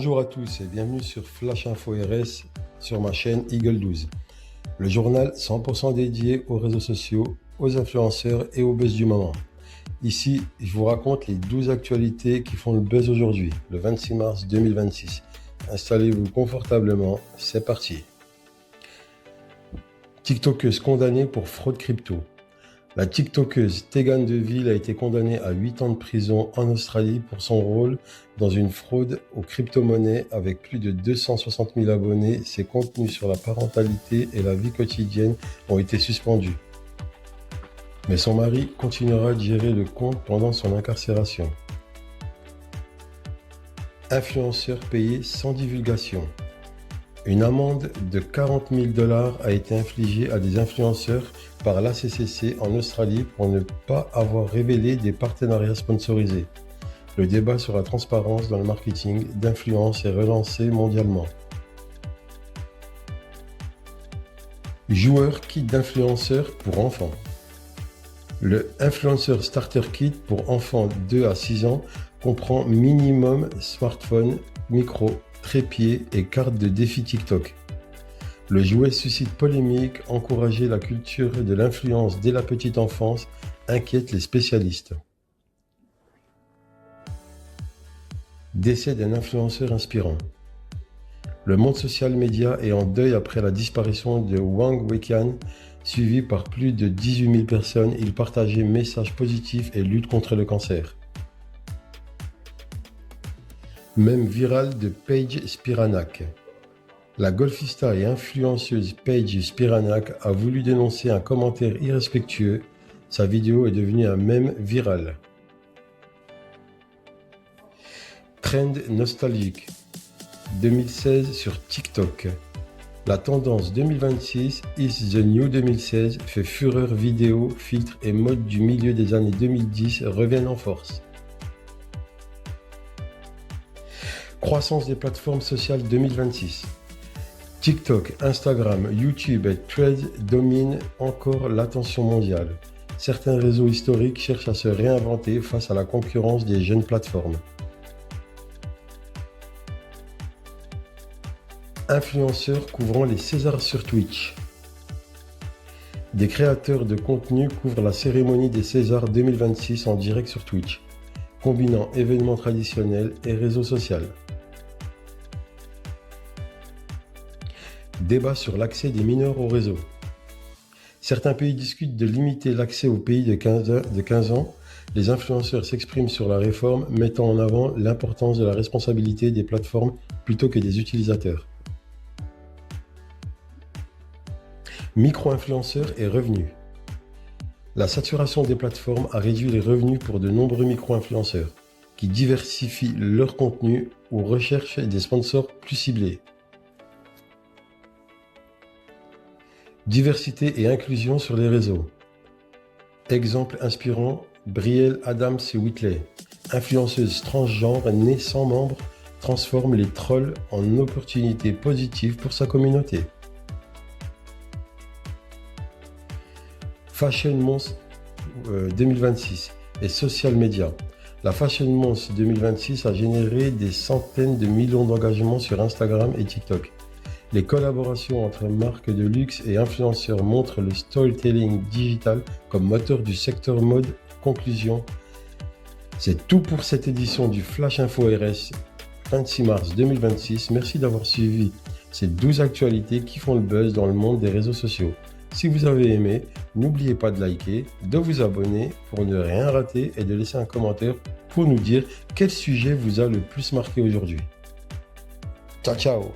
Bonjour à tous et bienvenue sur Flash Info RS sur ma chaîne Eagle 12. Le journal 100% dédié aux réseaux sociaux, aux influenceurs et au buzz du moment. Ici, je vous raconte les 12 actualités qui font le buzz aujourd'hui, le 26 mars 2026. Installez-vous confortablement, c'est parti. TikTokeuse condamnée pour fraude crypto. La TikTokeuse Tegan Deville a été condamnée à 8 ans de prison en Australie pour son rôle dans une fraude aux crypto-monnaies avec plus de 260 000 abonnés. Ses contenus sur la parentalité et la vie quotidienne ont été suspendus. Mais son mari continuera de gérer le compte pendant son incarcération. Influenceur payé sans divulgation. Une amende de 40 000 $ a été infligée à des influenceurs par l'ACCC en Australie pour ne pas avoir révélé des partenariats sponsorisés. Le débat sur la transparence dans le marketing d'influence est relancé mondialement. Joueur kit d'influenceurs pour enfants. Le Influencer Starter Kit pour enfants 2 à 6 ans comprend minimum smartphone, micro, trépied et carte de défi TikTok. Le jouet suscite polémique, encourager la culture de l'influence dès la petite enfance inquiète les spécialistes. Décès d'un influenceur inspirant. Le monde social média est en deuil après la disparition de Wang Weiqian, suivi par plus de 18 000 personnes. Il partageait messages positifs et lutte contre le cancer. Même viral de Paige Spiranak. La golfista et influenceuse Paige Spiranak a voulu dénoncer un commentaire irrespectueux. Sa vidéo est devenue un mème viral. Trend nostalgique 2016 sur TikTok. La tendance 2026 is the new 2016 fait fureur. Vidéos, filtres et modes du milieu des années 2010 reviennent en force. Croissance des plateformes sociales 2026. TikTok, Instagram, YouTube et Threads dominent encore l'attention mondiale. Certains réseaux historiques cherchent à se réinventer face à la concurrence des jeunes plateformes. Influenceurs couvrant les Césars sur Twitch. Des créateurs de contenu couvrent la cérémonie des Césars 2026 en direct sur Twitch, combinant événements traditionnels et réseaux sociaux. Débat sur l'accès des mineurs au réseau. Certains pays discutent de limiter l'accès aux pays de 15 ans. Les influenceurs s'expriment sur la réforme, mettant en avant l'importance de la responsabilité des plateformes plutôt que des utilisateurs. Micro-influenceurs et revenus. La saturation des plateformes a réduit les revenus pour de nombreux micro-influenceurs qui diversifient leur contenu ou recherchent des sponsors plus ciblés. Diversité et inclusion sur les réseaux. Exemple inspirant, Brielle Adams et Whitley, influenceuse transgenre née sans membre, transforme les trolls en opportunités positives pour sa communauté. Fashion Month 2026 et social media. La Fashion Month 2026 a généré des centaines de millions d'engagements sur Instagram et TikTok. Les collaborations entre marques de luxe et influenceurs montrent le storytelling digital comme moteur du secteur mode. Conclusion, c'est tout pour cette édition du Flash Info RS 26 mars 2026. Merci d'avoir suivi ces 12 actualités qui font le buzz dans le monde des réseaux sociaux. Si vous avez aimé, n'oubliez pas de liker, de vous abonner pour ne rien rater et de laisser un commentaire pour nous dire quel sujet vous a le plus marqué aujourd'hui. Ciao, ciao!